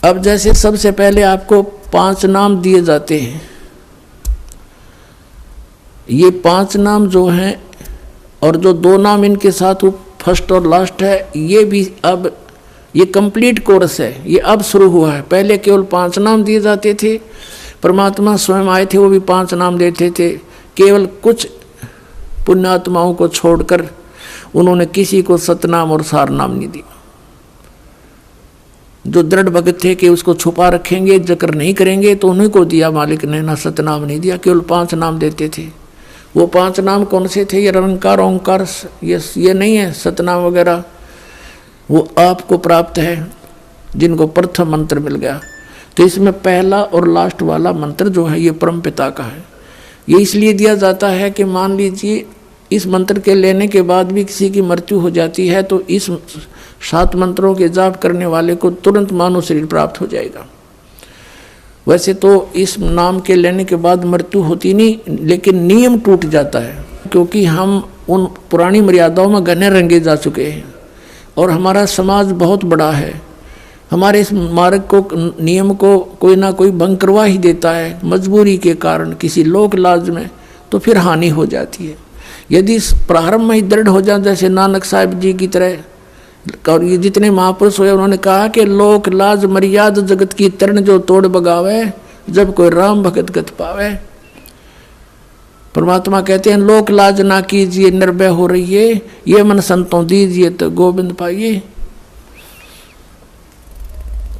अब जैसे सबसे पहले आपको 5 नाम दिए जाते हैं। ये 5 नाम जो हैं और जो 2 नाम इनके साथ फर्स्ट और लास्ट है, ये भी अब ये कंप्लीट कोर्स है, ये अब शुरू हुआ है। पहले केवल 5 नाम दिए जाते थे। परमात्मा स्वयं आए थे, वो भी 5 नाम देते थे। केवल कुछ पुण्यात्माओं को छोड़कर उन्होंने किसी को सतनाम और सार नाम नहीं दिया। जो दृढ़ भगत थे कि उसको छुपा रखेंगे, जिक्र नहीं करेंगे, तो उन्हीं को दिया मालिक ने, ना सतनाम नहीं दिया। केवल 5 नाम देते थे। वो 5 नाम कौन से थे? ये निरंकार, ओंकार, ये नहीं है सतनाम वगैरह। वो आपको प्राप्त है जिनको प्रथम मंत्र मिल गया। तो इसमें पहला और लास्ट वाला मंत्र जो है ये परमपिता का है। ये इसलिए दिया जाता है कि मान लीजिए इस मंत्र के लेने के बाद भी किसी की मृत्यु हो जाती है तो इस 7 मंत्रों के जाप करने वाले को तुरंत मानव शरीर प्राप्त हो जाएगा। वैसे तो इस नाम के लेने के बाद मृत्यु होती नहीं, लेकिन नियम टूट जाता है, क्योंकि हम उन पुरानी मर्यादाओं में घने रंगे जा चुके हैं और हमारा समाज बहुत बड़ा है। हमारे इस मार्ग को, नियम को कोई ना कोई भंग करवा ही देता है मजबूरी के कारण, किसी लोक लाज में, तो फिर हानि हो जाती है। यदि प्रारंभ में ही दृढ़ हो जाए, जैसे नानक साहिब जी की तरह, और ये जितने महापुरुष हुए उन्होंने कहा कि लोक लाज मर्याद जगत की तरण जो तोड़ बगावे, जब कोई राम भगत गत पावे। परमात्मा कहते हैं लोक लाज ना कीजिए निर्भय हो रही है, ये मन संतों दीजिए तो गोविंद पाइए।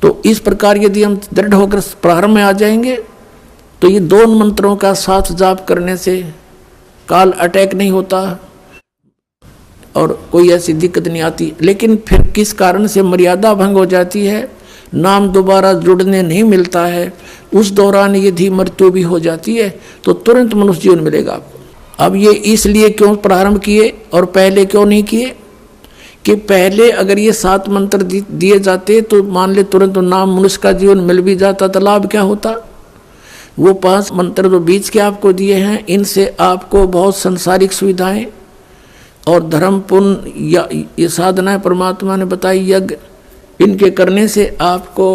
तो इस प्रकार यदि हम दृढ़ होकर प्रारंभ में आ जाएंगे तो ये 2 मंत्रों का साथ जाप करने से काल अटैक नहीं होता और कोई ऐसी दिक्कत नहीं आती। लेकिन फिर किस कारण से मर्यादा भंग हो जाती है, नाम दोबारा जुड़ने नहीं मिलता है, उस दौरान यदि मृत्यु भी हो जाती है तो तुरंत मनुष्य जीवन मिलेगा आपको। अब ये इसलिए क्यों प्रारंभ किए और पहले क्यों नहीं किए कि पहले अगर ये 7 मंत्र दिए जाते तो मान ले तुरंत नाम मनुष्य का जीवन मिल भी जाता तो लाभ क्या होता। वो 5 मंत्र जो बीच के आपको दिए हैं, इनसे आपको बहुत संसारिक सुविधाएं और धर्म पुण्य या ये साधनाएं परमात्मा ने बताई, यज्ञ, इनके करने से आपको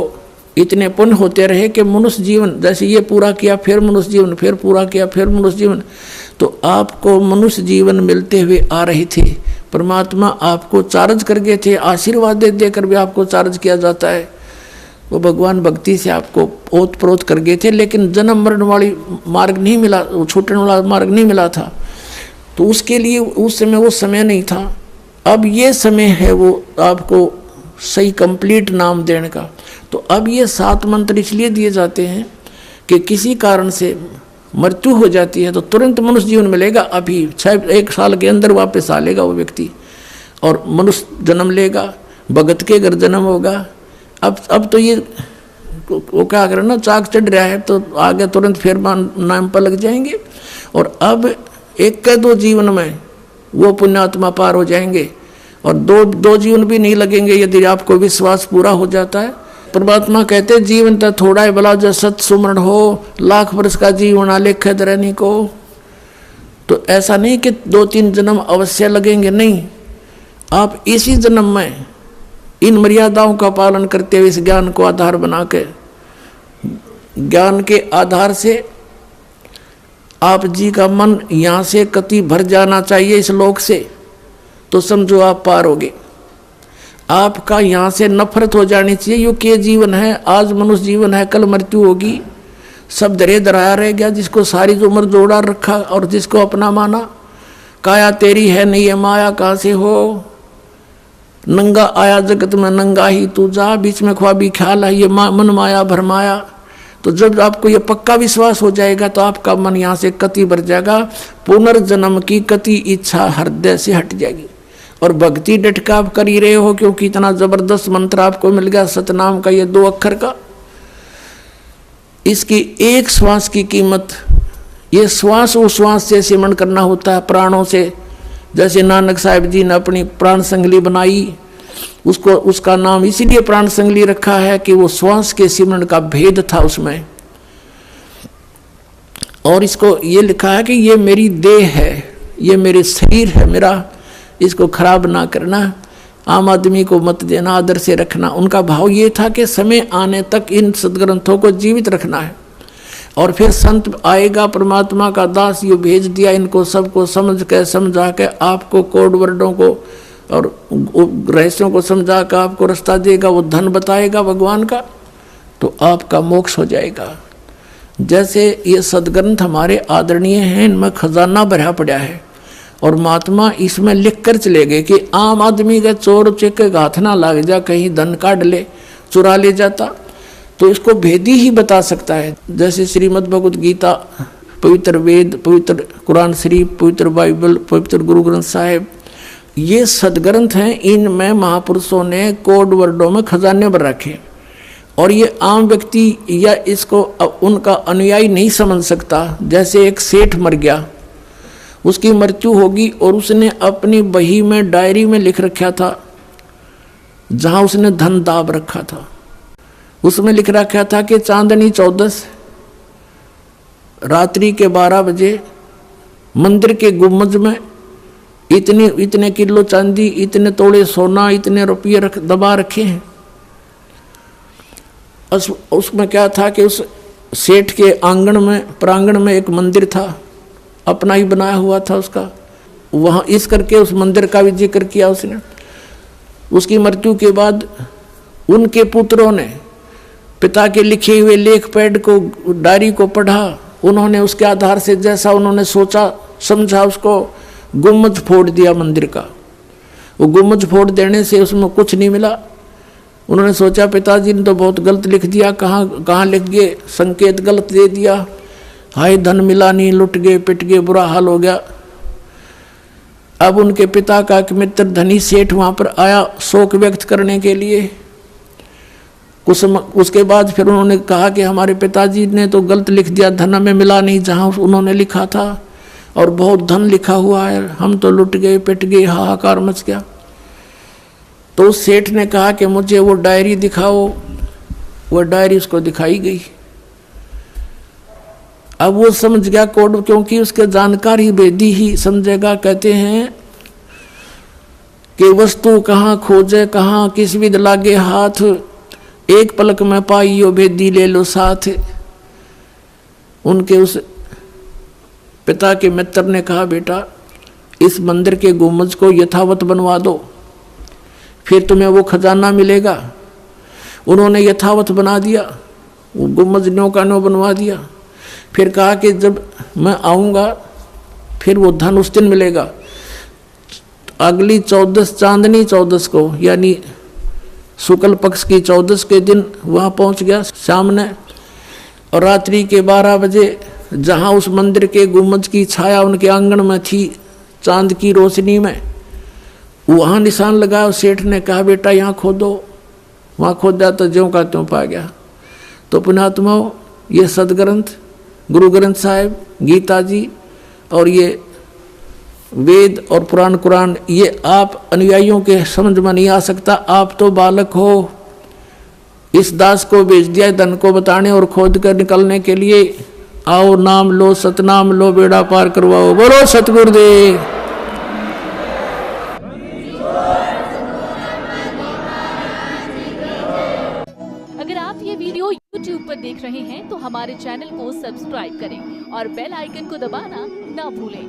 इतने पुण्य होते रहे कि मनुष्य जीवन, जैसे ये पूरा किया फिर मनुष्य जीवन, फिर पूरा किया फिर मनुष्य जीवन, तो आपको मनुष्य जीवन मिलते हुए आ रहे थे। परमात्मा आपको चार्ज कर गए थे, आशीर्वाद दे देकर भी आपको चार्ज किया जाता है। वो भगवान भक्ति से आपको ओत प्रोत कर गए थे, लेकिन जन्म मरण वाली मार्ग नहीं मिला, छूटने वाला मार्ग नहीं मिला था। तो उसके लिए उस समय वो समय नहीं था। अब ये समय है वो आपको सही कंप्लीट नाम देने का। तो अब ये 7 मंत्र इसलिए दिए जाते हैं कि किसी कारण से मृत्यु हो जाती है तो तुरंत मनुष्य जीवन मिलेगा। अभी 1 साल के अंदर वापस आ लेगा वो व्यक्ति और मनुष्य जन्म लेगा, भगत के घर जन्म होगा। अब तो ये वो क्या करें ना, चाक चढ़ रहा है तो आगे तुरंत फिर नाम पर लग जाएंगे। और अब 1-2 जीवन में वो पुण्यात्मा पार हो जाएंगे और 2 जीवन भी नहीं लगेंगे यदि आपको विश्वास पूरा हो जाता है। परमात्मा कहते जीवन तो थोड़ा है भला जो सत सुमरण हो, लाख वर्ष का जीवन आलेखत रहने को। तो ऐसा नहीं कि 2-3 जन्म अवश्य लगेंगे, नहीं, आप इसी जन्म में इन मर्यादाओं का पालन करते हुए इस ज्ञान को आधार बना के, ज्ञान के आधार से आप जी का मन यहाँ से कति भर जाना चाहिए इस लोक से, तो समझो आप पार होगे। आपका यहाँ से नफरत हो जानी चाहिए, यो के जीवन है, आज मनुष्य जीवन है, कल मृत्यु होगी, सब दरे दराया रह गया, जिसको सारी उम्र जोड़ा रखा और जिसको अपना माना। काया तेरी है नहीं है माया कहाँ से हो, नंगा आया जगत में नंगा ही तू जा, बीच में ख्वाबी ख्याल है ये मन माया भरमाया। तो जब आपको ये पक्का विश्वास हो जाएगा तो आपका मन यहाँ से कति भर जाएगा, पुनर्जन्म की कति इच्छा हृदय से हट जाएगी। और भक्ति डट का आप कर ही रहे हो, क्योंकि इतना जबरदस्त मंत्र आपको मिल गया सतनाम का, ये 2 अक्षर का। इसकी एक श्वास की कीमत, ये श्वास उश्वास से सिमरण करना होता है, प्राणों से। जैसे नानक साहिब जी ने अपनी प्राण संगली बनाई, उसको उसका नाम इसीलिए प्राण संगली रखा है कि वो श्वास के सिमरण का भेद था उसमें। और इसको ये लिखा है कि ये मेरी देह है, ये मेरे शरीर है मेरा, इसको खराब ना करना। आम आदमी को मत देना, आदर से रखना। उनका भाव ये था कि समय आने तक इन सदग्रंथों को जीवित रखना है, और फिर संत आएगा, परमात्मा का दास ये भेज दिया, इनको सबको समझा के आपको कोड वर्डों को और रहस्यों को समझा कर आपको रास्ता देगा, वो धन बताएगा भगवान का, तो आपका मोक्ष हो जाएगा। जैसे ये सदग्रंथ हमारे आदरणीय हैं, इनमें खजाना भरा पड़ा है, और महात्मा इसमें लिख कर चले गए कि आम आदमी के चोर चेके हाथ ना लग जा, कहीं धन काट ले, चुरा ले जाता, तो इसको भेदी ही बता सकता है। जैसे श्रीमद् भगवत गीता, पवित्र वेद, पवित्र कुरान शरीफ, पवित्र बाइबल, पवित्र गुरु ग्रंथ साहिब, ये सदग्रंथ हैं। इनमें महापुरुषों ने कोड वर्डों में खजाने भर रखे, और ये आम व्यक्ति या इसको उनका अनुयायी नहीं समझ सकता। जैसे एक सेठ मर गया, उसकी मृत्यु होगी, और उसने अपनी बही में, डायरी में लिख रखा था, जहाँ उसने धन दाब रखा था, उसमें लिख रखा था कि चांदनी 14 रात्रि के 12 बजे मंदिर के गुम्बज में इतने किलो चांदी, इतने तोड़े सोना, इतने रुपये दबा रखे हैं। उसमें क्या था कि उस सेठ के आंगन में, प्रांगण में एक मंदिर था, अपना ही बनाया हुआ था उसका। वहाँ इस करके उस मंदिर का भी जिक्र किया उसने। उसकी मृत्यु के बाद उनके पुत्रों ने पिता के लिखे हुए लेख पैड को, डायरी को पढ़ा। उन्होंने उसके आधार से जैसा उन्होंने सोचा समझा, उसको गुम्बज फोड़ दिया मंदिर का। वो गुम्बज फोड़ देने से उसमें कुछ नहीं मिला। उन्होंने सोचा पिताजी ने तो बहुत गलत लिख दिया, कहाँ लिख गए, संकेत गलत दे दिया, हाय धन मिला नहीं, लुट गए, पिट गए, बुरा हाल हो गया। अब उनके पिता का एक मित्र धनी सेठ वहाँ पर आया शोक व्यक्त करने के लिए। उसके बाद फिर उन्होंने कहा कि हमारे पिताजी ने तो गलत लिख दिया, धन हमें मिला नहीं जहाँ उन्होंने लिखा था, और बहुत धन लिखा हुआ है, हम तो लुट गए, पिट गए, हाहाकार मच गया। तो उस सेठ ने कहा कि मुझे वो डायरी दिखाओ। वो डायरी उसको दिखाई गई। अब वो समझ गया कोड, क्योंकि उसके जानकार ही वेदी ही समझेगा। कहते हैं कि वस्तु कहाँ खोजे, कहाँ किस विध लागे हाथ, एक पलक में पाइयो भेदी ले लो साथ। उनके उस पिता के मित्र ने कहा बेटा इस मंदिर के गुम्बज को यथावत बनवा दो, फिर तुम्हें वो खजाना मिलेगा। उन्होंने यथावत बना दिया, वो गुम्बज न्यों का न्यों बनवा दिया। फिर कहा कि जब मैं आऊँगा फिर वो धन उस दिन मिलेगा। अगली 14 चांदनी 14 को, यानी शुक्ल पक्ष की 14 के दिन वहाँ पहुँच गया सामने, और रात्रि के 12 बजे जहाँ उस मंदिर के गुम्बज की छाया उनके आंगन में थी, चांद की रोशनी में, वहाँ निशान लगाया। सेठ ने कहा बेटा यहाँ खोदो। वहाँ खोदा तो ज्यों का त्यों पा गया। तो पुण्यात्माओं, ये सदग्रंथ गुरु ग्रंथ साहिब, गीता जी और ये वेद और पुराण कुरान, ये आप अनुयायियों के समझ में नहीं आ सकता। आप तो बालक हो। इस दास को भेज दिया धन को बताने और खोद कर निकलने के लिए। आओ नाम लो, सतनाम लो, बेड़ा पार करवाओ। बोलो सतगुरुदेव। अगर आप ये वीडियो YouTube पर देख रहे हैं तो हमारे चैनल को सब्सक्राइब करें और बेल आइकन को दबाना ना भूलें।